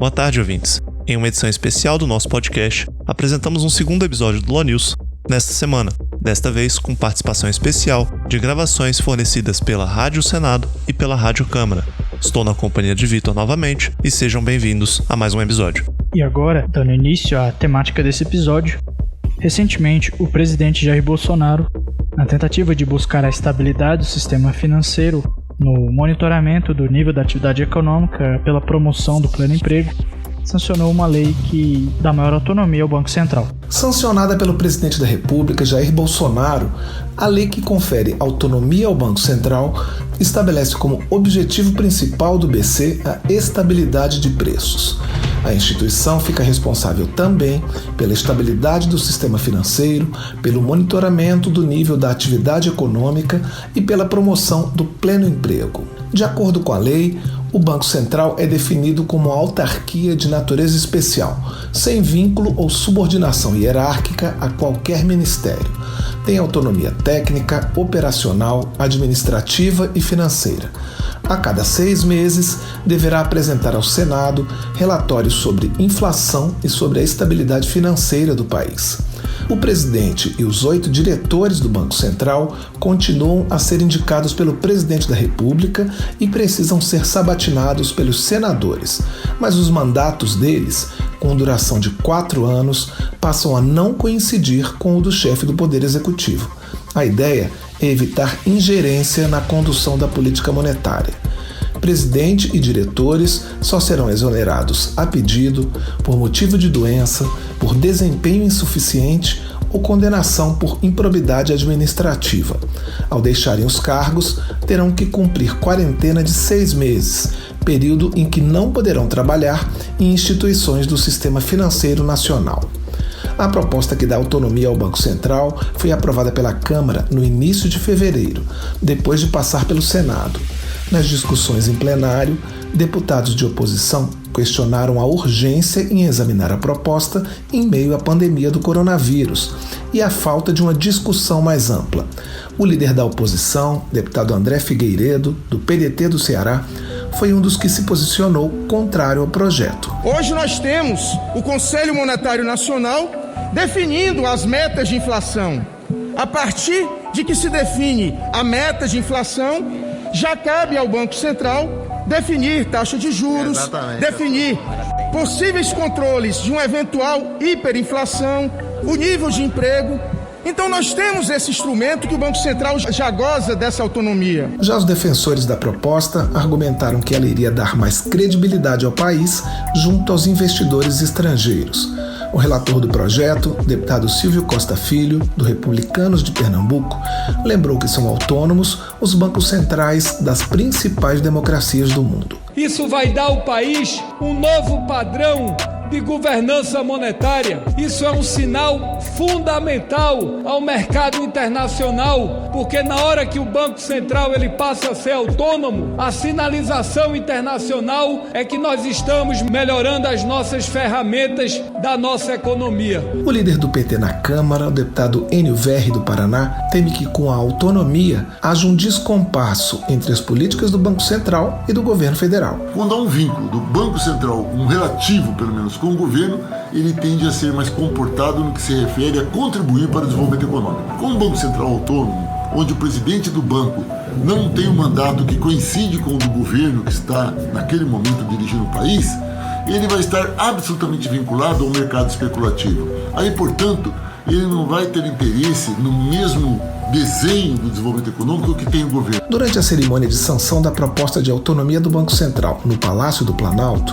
Boa tarde, ouvintes. Em uma edição especial do nosso podcast, apresentamos um segundo episódio do Law News nesta semana, desta vez com participação especial de gravações fornecidas pela Rádio Senado e pela Rádio Câmara. Estou na companhia de Vitor novamente e sejam bem-vindos a mais um episódio. E agora, dando início à temática desse episódio, recentemente o presidente Jair Bolsonaro, na tentativa de buscar a estabilidade do sistema financeiro no monitoramento do nível da atividade econômica pela promoção do pleno emprego, sancionou uma lei que dá maior autonomia ao Banco Central. Sancionada pelo presidente da República, Jair Bolsonaro, a lei que confere autonomia ao Banco Central estabelece como objetivo principal do BC a estabilidade de preços. A instituição fica responsável também pela estabilidade do sistema financeiro, pelo monitoramento do nível da atividade econômica e pela promoção do pleno emprego. De acordo com a lei, o Banco Central é definido como autarquia de natureza especial, sem vínculo ou subordinação hierárquica a qualquer ministério. Tem autonomia técnica, operacional, administrativa e financeira. A cada 6 meses, deverá apresentar ao Senado relatórios sobre inflação e sobre a estabilidade financeira do país. O presidente e os 8 diretores do Banco Central continuam a ser indicados pelo presidente da República e precisam ser sabatinados pelos senadores, mas os mandatos deles, com duração de 4 anos, passam a não coincidir com o do chefe do Poder Executivo. A ideia é evitar ingerência na condução da política monetária. Presidente e diretores só serão exonerados a pedido, por motivo de doença, por desempenho insuficiente ou condenação por improbidade administrativa. Ao deixarem os cargos, terão que cumprir quarentena de 6 meses, período em que não poderão trabalhar em instituições do Sistema Financeiro Nacional. A proposta que dá autonomia ao Banco Central foi aprovada pela Câmara no início de fevereiro, depois de passar pelo Senado. Nas discussões em plenário, deputados de oposição questionaram a urgência em examinar a proposta em meio à pandemia do coronavírus e a falta de uma discussão mais ampla. O líder da oposição, deputado André Figueiredo, do PDT do Ceará, foi um dos que se posicionou contrário ao projeto. Hoje nós temos o Conselho Monetário Nacional definindo as metas de inflação. A partir de que se define a meta de inflação, já cabe ao Banco Central definir taxa de juros, definir possíveis controles de uma eventual hiperinflação, o nível de emprego. Então nós temos esse instrumento que o Banco Central já goza dessa autonomia. Já os defensores da proposta argumentaram que ela iria dar mais credibilidade ao país junto aos investidores estrangeiros. O relator do projeto, deputado Silvio Costa Filho, do Republicanos de Pernambuco, lembrou que são autônomos os bancos centrais das principais democracias do mundo. Isso vai dar ao país um novo padrão de governança monetária. Isso é um sinal fundamental ao mercado internacional, porque na hora que o Banco Central ele passa a ser autônomo, a sinalização internacional é que nós estamos melhorando as nossas ferramentas da nossa economia. O líder do PT na Câmara, o deputado Enio Verri do Paraná, teme que com a autonomia haja um descompasso entre as políticas do Banco Central e do governo federal. Quando há um vínculo do Banco Central, um relativo pelo menos, com o governo, ele tende a ser mais comportado no que se refere a contribuir para o desenvolvimento econômico. Com um Banco Central autônomo, onde o presidente do banco não tem um mandato que coincide com o do governo que está, naquele momento, dirigindo o país, ele vai estar absolutamente vinculado ao mercado especulativo. Aí, portanto, ele não vai ter interesse no mesmo desenho do desenvolvimento econômico que tem o governo. Durante a cerimônia de sanção da proposta de autonomia do Banco Central no Palácio do Planalto,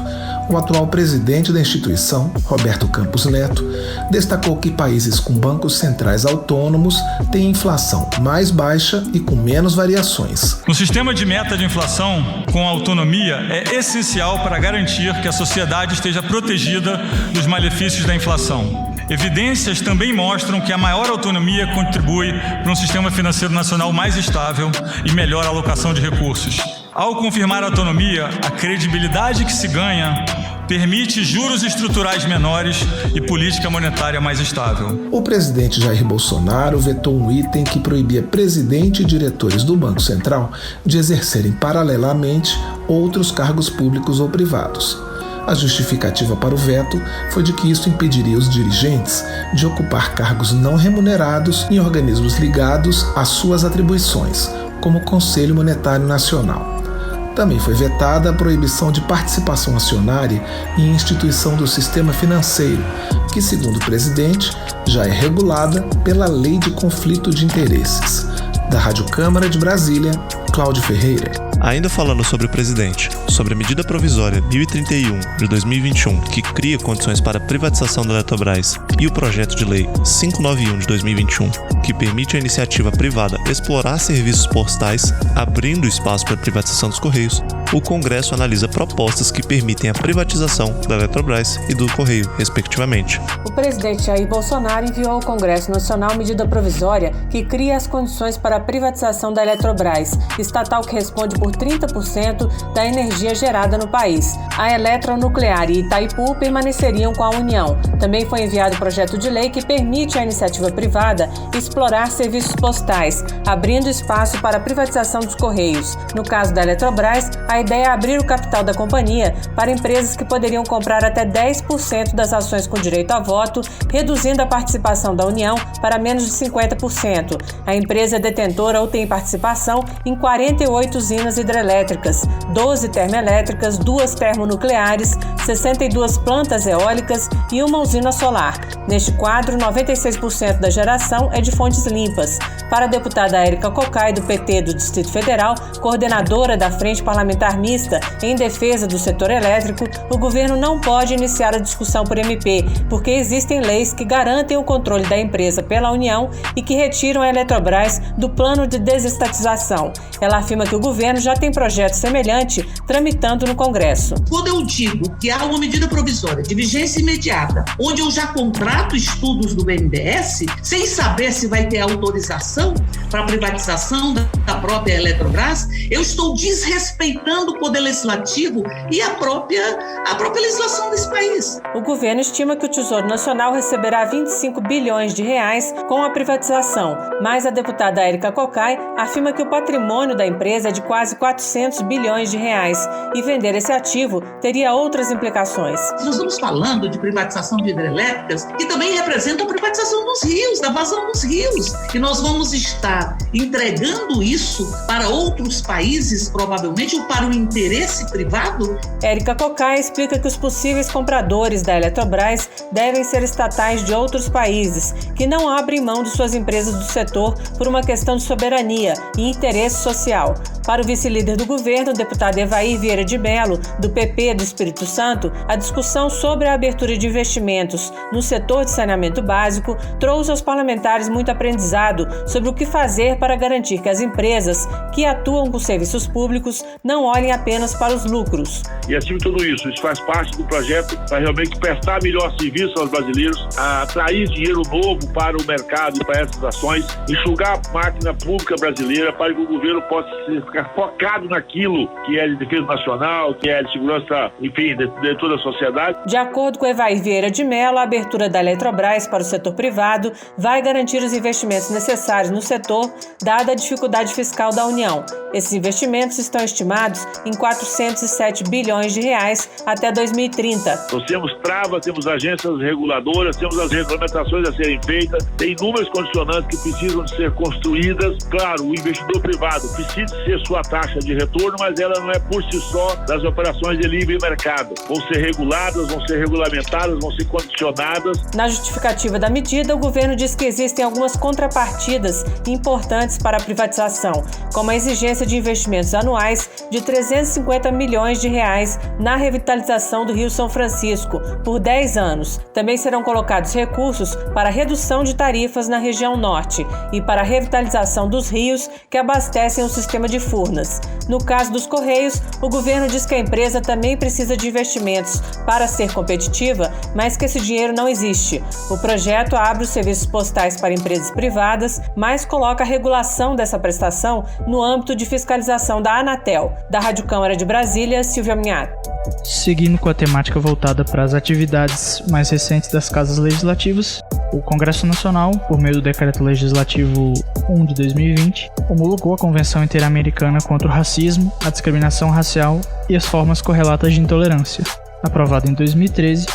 o atual presidente da instituição, Roberto Campos Neto, destacou que países com bancos centrais autônomos têm inflação mais baixa e com menos variações. Um sistema de meta de inflação com autonomia é essencial para garantir que a sociedade esteja protegida dos malefícios da inflação. Evidências também mostram que a maior autonomia contribui para um sistema financeiro nacional mais estável e melhor alocação de recursos. Ao confirmar a autonomia, a credibilidade que se ganha permite juros estruturais menores e política monetária mais estável. O presidente Jair Bolsonaro vetou um item que proibia presidente e diretores do Banco Central de exercerem paralelamente outros cargos públicos ou privados. A justificativa para o veto foi de que isso impediria os dirigentes de ocupar cargos não remunerados em organismos ligados às suas atribuições, como o Conselho Monetário Nacional. Também foi vetada a proibição de participação acionária em instituição do sistema financeiro, que, segundo o presidente, já é regulada pela Lei de Conflito de Interesses. Da Rádio Câmara de Brasília, Cláudio Ferreira. Ainda falando sobre o presidente, sobre a medida provisória 1031 de 2021, que cria condições para a privatização da Eletrobras, e o projeto de lei 591 de 2021, que permite à iniciativa privada explorar serviços postais, abrindo espaço para a privatização dos Correios, o Congresso analisa propostas que permitem a privatização da Eletrobras e do Correio, respectivamente. O presidente Jair Bolsonaro enviou ao Congresso Nacional medida provisória que cria as condições para a privatização da Eletrobras, estatal que responde por 30% da energia gerada no país. A Eletronuclear e Itaipu permaneceriam com a União. Também foi enviado o projeto de lei que permite à iniciativa privada explorar serviços postais, abrindo espaço para a privatização dos Correios. No caso da Eletrobras, a ideia é abrir o capital da companhia para empresas que poderiam comprar até 10% das ações com direito a voto, reduzindo a participação da União para menos de 50%. A empresa é detentora ou tem participação em 48 usinas hidrelétricas, 12 termoelétricas, 2 termonucleares, 62 plantas eólicas e uma usina solar. Neste quadro, 96% da geração é de fontes limpas. Para a deputada Érica Cocai, do PT do Distrito Federal, coordenadora da Frente Parlamentar Mista em defesa do setor elétrico, o governo não pode iniciar a discussão por MP, porque existem leis que garantem o controle da empresa pela União e que retiram a Eletrobras do plano de desestatização. Ela afirma que o governo já tem projeto semelhante tramitando no Congresso. Quando eu digo que há uma medida provisória de vigência imediata, onde eu já contrato estudos do BNDES, sem saber se vai ter autorização para a privatização da própria Eletrobras, eu estou desrespeitando o Poder Legislativo e a própria legislação desse país. O governo estima que o Tesouro Nacional receberá 25 bilhões de reais com a privatização, mas a deputada Érica Cocai afirma que o patrimônio da empresa é de quase 400 bilhões de reais e vender esse ativo teria outras implicações. Nós estamos falando de privatização de hidrelétricas que também representa a privatização dos rios, da vazão dos rios. E nós vamos estar entregando isso para outros países, provavelmente, ou para o interesse privado? Érica Cocai explica que os possíveis compradores da Eletrobras devem ser estatais de outros países, que não abrem mão de suas empresas do setor por uma questão de soberania e interesse social. Para o vice-líder do governo, o deputado Evair Vieira de Mello, do PP do Espírito Santo, a discussão sobre a abertura de investimentos no setor de saneamento básico trouxe aos parlamentares muito aprendizado sobre o que fazer para garantir que as empresas que atuam com serviços públicos não olhem apenas para os lucros. E acima de tudo isso faz parte do projeto para realmente prestar melhor serviço aos brasileiros, atrair dinheiro novo para o mercado e para essas ações, enxugar a máquina pública brasileira para que o governo possa ficar focado naquilo que é de defesa nacional, que é de segurança, enfim, de toda a sociedade. De acordo com Evair Vieira de Mello, a abertura da Eletrobras para o setor privado vai garantir os investimentos necessários no setor, dada a dificuldade fiscal da União. Esses investimentos estão estimados em 407 bilhões de reais até 2030. Nós temos travas, temos agências reguladoras, temos as regulamentações a serem feitas, tem inúmeras condicionantes que precisam de ser construídas. Claro, o investidor privado precisa ser sua taxa de retorno, mas ela não é por si só das operações de livre mercado. Vão ser reguladas, vão ser regulamentadas, vão ser condicionadas. Na justificativa da medida, o governo diz que existem algumas contrapartidas importantes para a privatização, como a exigência de investimentos anuais de 350 milhões de reais na revitalização do Rio São Francisco por 10 anos. Também serão colocados recursos para a redução de tarifas na região norte e para a revitalização dos rios que abastecem o sistema de Furnas. No caso dos Correios, o governo diz que a empresa também precisa de investimentos para ser competitiva, mas que esse dinheiro não existe. O projeto abre os serviços postais para empresas privadas, mas coloca a regulação dessa prestação no âmbito de fiscalização da Anatel. Da Rádio Câmara de Brasília, Silvia Minhato. Seguindo com a temática voltada para as atividades mais recentes das casas legislativas, o Congresso Nacional, por meio do Decreto Legislativo 1 de 2020, homologou a Convenção Interamericana contra o Racismo, a Discriminação Racial e as Formas Correlatas de Intolerância. aprovado em 2013,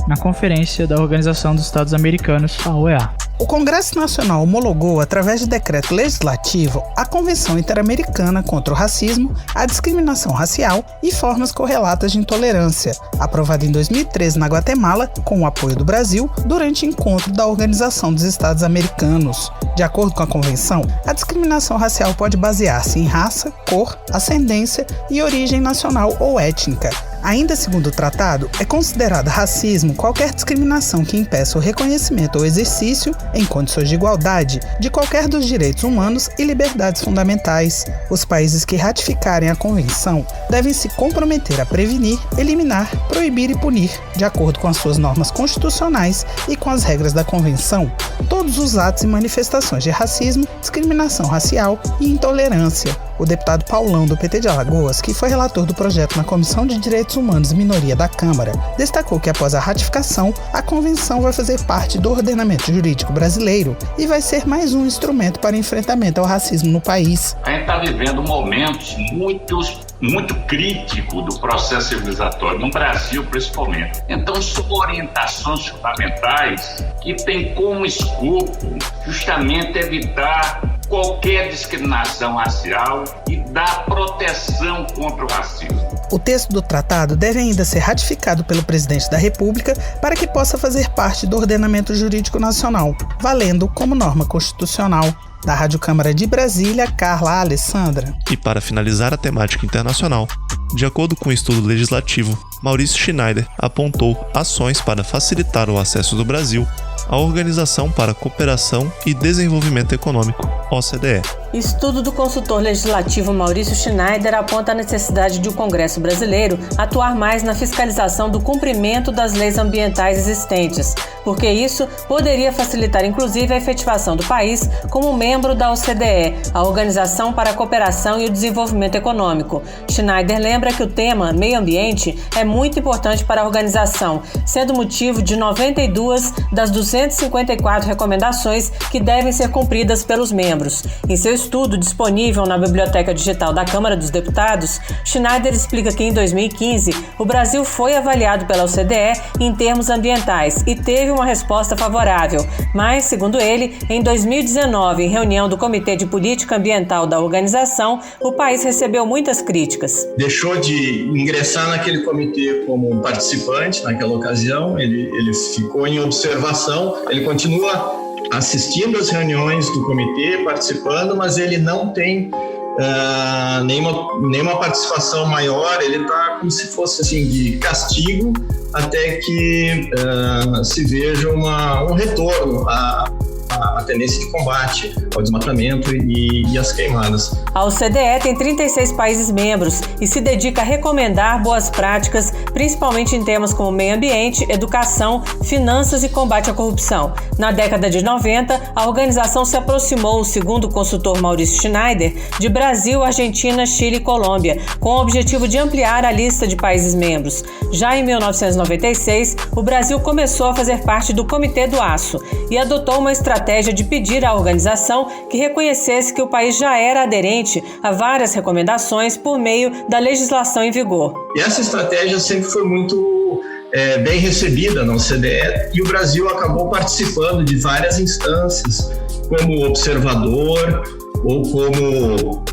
na Conferência da Organização dos Estados Americanos, a OEA. O Congresso Nacional homologou, através de decreto legislativo, a Convenção Interamericana contra o Racismo, a Discriminação Racial e Formas Correlatas de Intolerância, aprovada em 2013 na Guatemala, com o apoio do Brasil, durante encontro da Organização dos Estados Americanos. De acordo com a Convenção, a discriminação racial pode basear-se em raça, cor, ascendência e origem nacional ou étnica. Ainda segundo o tratado, é considerado racismo qualquer discriminação que impeça o reconhecimento ou exercício, em condições de igualdade, de qualquer dos direitos humanos e liberdades fundamentais. Os países que ratificarem a Convenção devem se comprometer a prevenir, eliminar, proibir e punir, de acordo com as suas normas constitucionais e com as regras da Convenção, todos os atos e manifestações de racismo, discriminação racial e intolerância. O deputado Paulão, do PT de Alagoas, que foi relator do projeto na Comissão de Direitos Humanos e Minoria da Câmara, destacou que após a ratificação, a Convenção vai fazer parte do ordenamento jurídico brasileiro e vai ser mais um instrumento para enfrentamento ao racismo no país. A gente está vivendo momentos muito críticos do processo civilizatório, no Brasil principalmente. Então, são orientações fundamentais que têm como escopo justamente evitar qualquer discriminação racial e dar proteção contra o racismo. O texto do tratado deve ainda ser ratificado pelo presidente da República para que possa fazer parte do ordenamento jurídico nacional, valendo como norma constitucional. Da Rádio Câmara de Brasília, Carla Alessandra. E para finalizar a temática internacional, de acordo com o estudo legislativo, Maurício Schneider apontou ações para facilitar o acesso do Brasil à Organização para a Cooperação e Desenvolvimento Econômico, OCDE. Estudo do consultor legislativo Maurício Schneider aponta a necessidade de o Congresso brasileiro atuar mais na fiscalização do cumprimento das leis ambientais existentes, porque isso poderia facilitar inclusive a efetivação do país como membro da OCDE, a Organização para a Cooperação e o Desenvolvimento Econômico. Schneider lembra que o tema meio ambiente é muito importante para a organização, sendo motivo de 92 das 254 recomendações que devem ser cumpridas pelos membros. Em seu estudo disponível na Biblioteca Digital da Câmara dos Deputados, Schneider explica que em 2015 o Brasil foi avaliado pela OCDE em termos ambientais e teve uma resposta favorável, mas, segundo ele, em 2019, em reunião do Comitê de Política Ambiental da organização, o país recebeu muitas críticas. Deixou de ingressar naquele comitê como participante naquela ocasião, ele ficou em observação, ele continua assistindo às reuniões do comitê, participando, mas ele não tem nenhuma participação maior, ele está como se fosse assim, de castigo até que se veja um retorno a tendência de combate ao desmatamento e às queimadas. A OCDE tem 36 países membros e se dedica a recomendar boas práticas, principalmente em temas como meio ambiente, educação, finanças e combate à corrupção. Na década de 90, a organização se aproximou, segundo o consultor Maurício Schneider, de Brasil, Argentina, Chile e Colômbia, com o objetivo de ampliar a lista de países membros. Já em 1996, o Brasil começou a fazer parte do Comitê do Aço e adotou uma estratégia de pedir à organização que reconhecesse que o país já era aderente a várias recomendações por meio da legislação em vigor. E essa estratégia sempre foi muito bem recebida na OCDE e o Brasil acabou participando de várias instâncias como observador ou como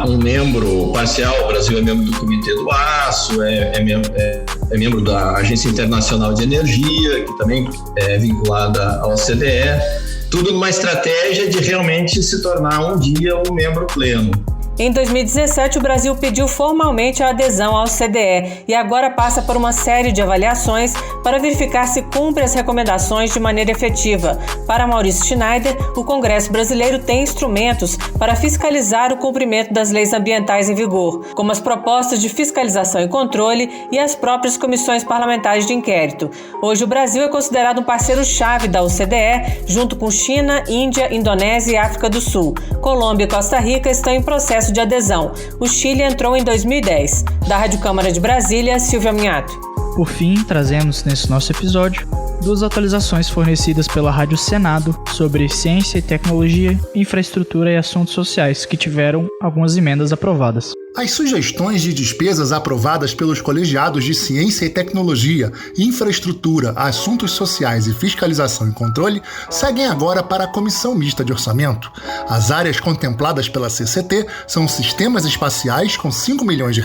um membro parcial. O Brasil é membro do Comitê do Aço, é membro da Agência Internacional de Energia, que também é vinculada à OCDE. Tudo numa estratégia de realmente se tornar um dia um membro pleno. Em 2017, o Brasil pediu formalmente a adesão à OCDE e agora passa por uma série de avaliações para verificar se cumpre as recomendações de maneira efetiva. Para Maurício Schneider, o Congresso brasileiro tem instrumentos para fiscalizar o cumprimento das leis ambientais em vigor, como as propostas de fiscalização e controle e as próprias comissões parlamentares de inquérito. Hoje, o Brasil é considerado um parceiro-chave da OCDE, junto com China, Índia, Indonésia e África do Sul. Colômbia e Costa Rica estão em processo de adesão. O Chile entrou em 2010. Da Rádio Câmara de Brasília, Silvia Minhato. Por fim, trazemos nesse nosso episódio 2 atualizações fornecidas pela Rádio Senado sobre ciência e tecnologia, infraestrutura e assuntos sociais que tiveram algumas emendas aprovadas. As sugestões de despesas aprovadas pelos colegiados de Ciência e Tecnologia, Infraestrutura, Assuntos Sociais e Fiscalização e Controle seguem agora para a Comissão Mista de Orçamento. As áreas contempladas pela CCT são sistemas espaciais, com R$ 5 milhões,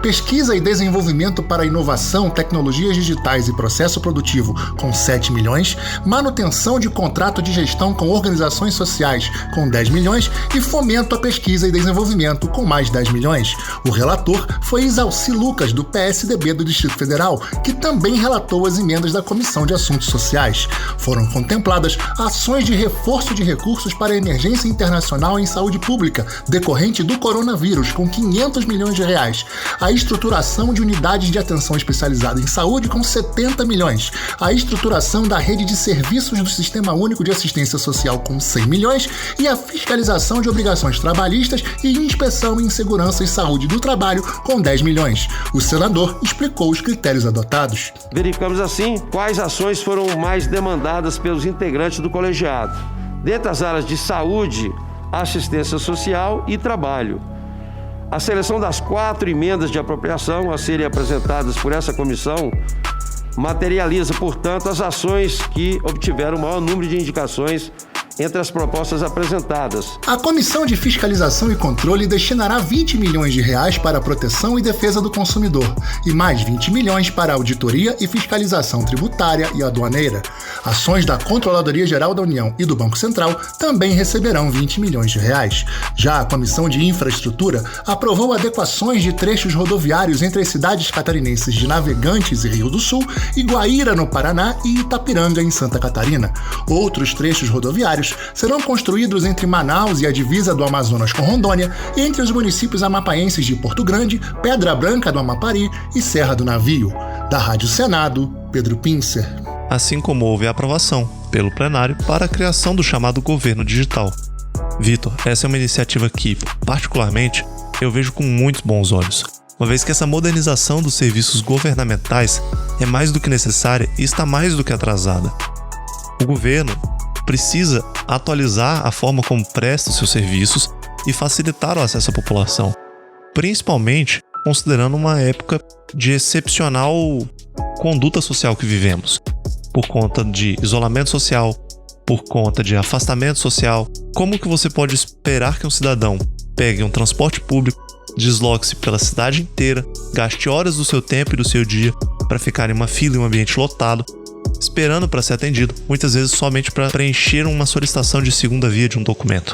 pesquisa e desenvolvimento para inovação, tecnologias digitais e processo produtivo, com R$ 7 milhões, manutenção de contrato de gestão com organizações sociais, com R$ 10 milhões, e fomento à pesquisa e desenvolvimento, com mais R$ 10 milhões. O relator foi Isalci Lucas, do PSDB do Distrito Federal, que também relatou as emendas da Comissão de Assuntos Sociais. Foram contempladas ações de reforço de recursos para a emergência internacional em saúde pública, decorrente do coronavírus, com R$ 500 milhões, a estruturação de unidades de atenção especializada em saúde, com R$ 70 milhões, a estruturação da rede de serviços do Sistema Único de Assistência Social, com R$ 100 milhões, e a fiscalização de obrigações trabalhistas e inspeção em segurança e saúde do trabalho, com R$ 10 milhões. O senador explicou os critérios adotados. Verificamos assim quais ações foram mais demandadas pelos integrantes do colegiado, dentre as áreas de saúde, assistência social e trabalho. A seleção das 4 emendas de apropriação a serem apresentadas por essa comissão materializa, portanto, as ações que obtiveram o maior número de indicações entre as propostas apresentadas. A Comissão de Fiscalização e Controle destinará R$ 20 milhões para a proteção e defesa do consumidor e mais R$ 20 milhões para a auditoria e fiscalização tributária e aduaneira. Ações da Controladoria Geral da União e do Banco Central também receberão R$ 20 milhões. Já a Comissão de Infraestrutura aprovou adequações de trechos rodoviários entre as cidades catarinenses de Navegantes e Rio do Sul, Iguaíra, no Paraná, e Itapiranga, em Santa Catarina. Outros trechos rodoviários serão construídos entre Manaus e a divisa do Amazonas com Rondônia, e entre os municípios amapaenses de Porto Grande, Pedra Branca do Amapari e Serra do Navio. Da Rádio Senado, Pedro Pincer. Assim como houve a aprovação pelo plenário para a criação do chamado Governo Digital. Vitor, essa é uma iniciativa que, particularmente, eu vejo com muitos bons olhos, uma vez que essa modernização dos serviços governamentais é mais do que necessária e está mais do que atrasada. O governo precisa atualizar a forma como presta os seus serviços e facilitar o acesso à população, principalmente considerando uma época de excepcional conduta social que vivemos, por conta de isolamento social, por conta de afastamento social. Como que você pode esperar que um cidadão pegue um transporte público, desloque-se pela cidade inteira, gaste horas do seu tempo e do seu dia para ficar em uma fila em um ambiente lotado, esperando para ser atendido, muitas vezes somente para preencher uma solicitação de segunda via de um documento?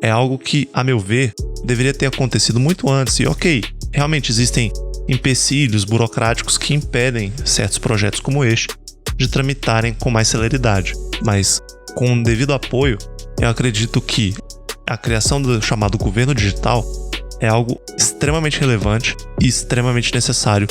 É algo que, a meu ver, deveria ter acontecido muito antes. E ok, realmente existem empecilhos burocráticos que impedem certos projetos como este de tramitarem com mais celeridade, mas com o devido apoio, eu acredito que a criação do chamado Governo Digital é algo extremamente relevante e extremamente necessário,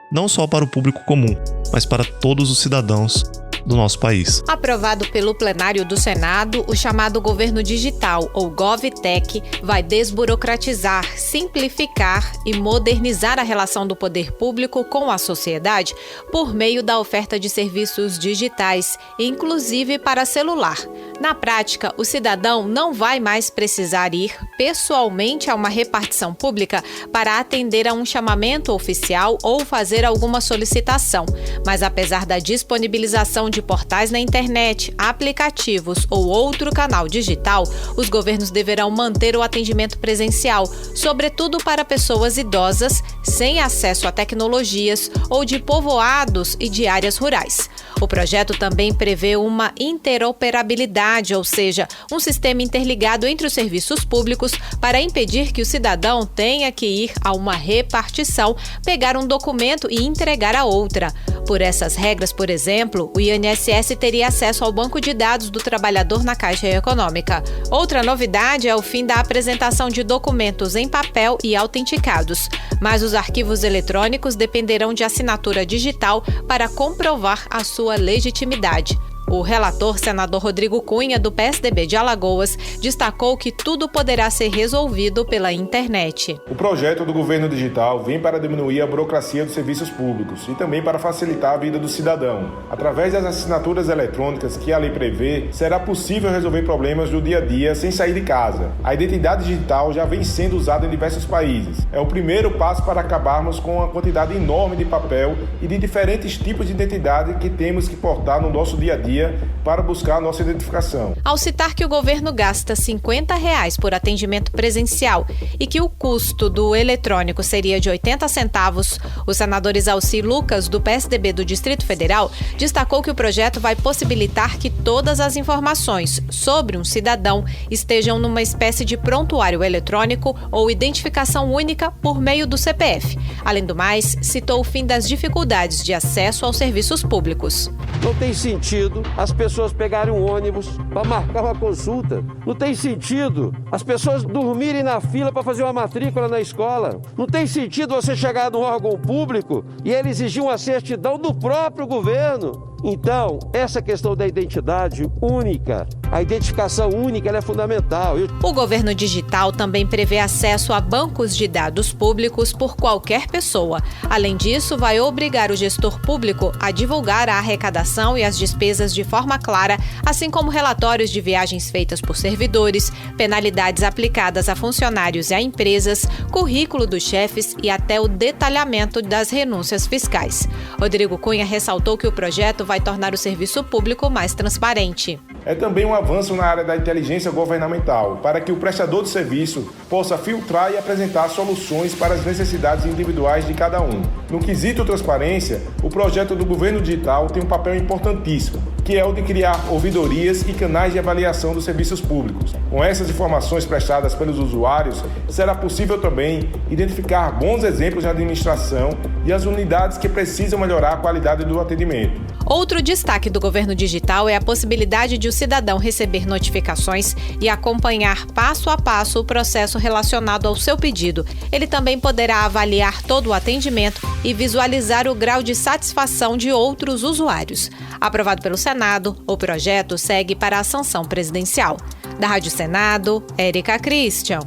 não só para o público comum, mas para todos os cidadãos do nosso país. Aprovado pelo plenário do Senado, o chamado Governo Digital, ou GovTech, vai desburocratizar, simplificar e modernizar a relação do poder público com a sociedade por meio da oferta de serviços digitais, inclusive para celular. Na prática, o cidadão não vai mais precisar ir pessoalmente a uma repartição pública para atender a um chamamento oficial ou fazer alguma solicitação, mas apesar da disponibilização de portais na internet, aplicativos ou outro canal digital, os governos deverão manter o atendimento presencial, sobretudo para pessoas idosas, sem acesso a tecnologias ou de povoados e de áreas rurais. O projeto também prevê uma interoperabilidade, ou seja, um sistema interligado entre os serviços públicos para impedir que o cidadão tenha que ir a uma repartição, pegar um documento e entregar a outra. Por essas regras, por exemplo, o INSS teria acesso ao banco de dados do trabalhador na Caixa Econômica. Outra novidade é o fim da apresentação de documentos em papel e autenticados, mas os arquivos eletrônicos dependerão de assinatura digital para comprovar a sua legitimidade. O relator, senador Rodrigo Cunha, do PSDB de Alagoas, destacou que tudo poderá ser resolvido pela internet. O projeto do governo digital vem para diminuir a burocracia dos serviços públicos e também para facilitar a vida do cidadão. Através das assinaturas eletrônicas que a lei prevê, será possível resolver problemas do dia a dia sem sair de casa. A identidade digital já vem sendo usada em diversos países. É o primeiro passo para acabarmos com a quantidade enorme de papel e de diferentes tipos de identidade que temos que portar no nosso dia a dia para buscar a nossa identificação. Ao citar que o governo gasta R$50 por atendimento presencial e que o custo do eletrônico seria de 80 centavos, o senador Isalci Lucas, do PSDB do Distrito Federal, destacou que o projeto vai possibilitar que todas as informações sobre um cidadão estejam numa espécie de prontuário eletrônico ou identificação única por meio do CPF. Além do mais, citou o fim das dificuldades de acesso aos serviços públicos. Não tem sentido as pessoas pegarem um ônibus para marcar uma consulta. Não tem sentido as pessoas dormirem na fila para fazer uma matrícula na escola. Não tem sentido você chegar num órgão público e ele exigir uma certidão do próprio governo. Então, essa questão da identidade única, a identificação única, ela é fundamental. O governo digital também prevê acesso a bancos de dados públicos por qualquer pessoa. Além disso, vai obrigar o gestor público a divulgar a arrecadação e as despesas de forma clara, assim como relatórios de viagens feitas por servidores, penalidades aplicadas a funcionários e a empresas, currículo dos chefes e até o detalhamento das renúncias fiscais. Rodrigo Cunha ressaltou que o projeto vai tornar o serviço público mais transparente. É também um avanço na área da inteligência governamental, para que o prestador de serviço possa filtrar e apresentar soluções para as necessidades individuais de cada um. No quesito transparência, o projeto do governo digital tem um papel importantíssimo, que é o de criar ouvidorias e canais de avaliação dos serviços públicos. Com essas informações prestadas pelos usuários, será possível também identificar bons exemplos de administração e as unidades que precisam melhorar a qualidade do atendimento. Outro destaque do governo digital é a possibilidade de o cidadão receber notificações e acompanhar passo a passo o processo relacionado ao seu pedido. Ele também poderá avaliar todo o atendimento e visualizar o grau de satisfação de outros usuários. Aprovado pelo Senado, o projeto segue para a sanção presidencial. Da Rádio Senado, Érica Christian.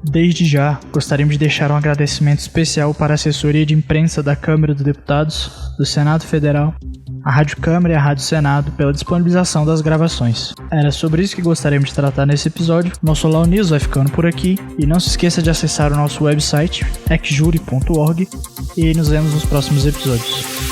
Desde já, gostaríamos de deixar um agradecimento especial para a assessoria de imprensa da Câmara dos Deputados, do Senado Federal, a Rádio Câmara e a Rádio Senado pela disponibilização das gravações. Era sobre isso que gostaríamos de tratar nesse episódio. Nosso Law News vai ficando por aqui e não se esqueça de acessar o nosso website, ecjuri.org, e nos vemos nos próximos episódios.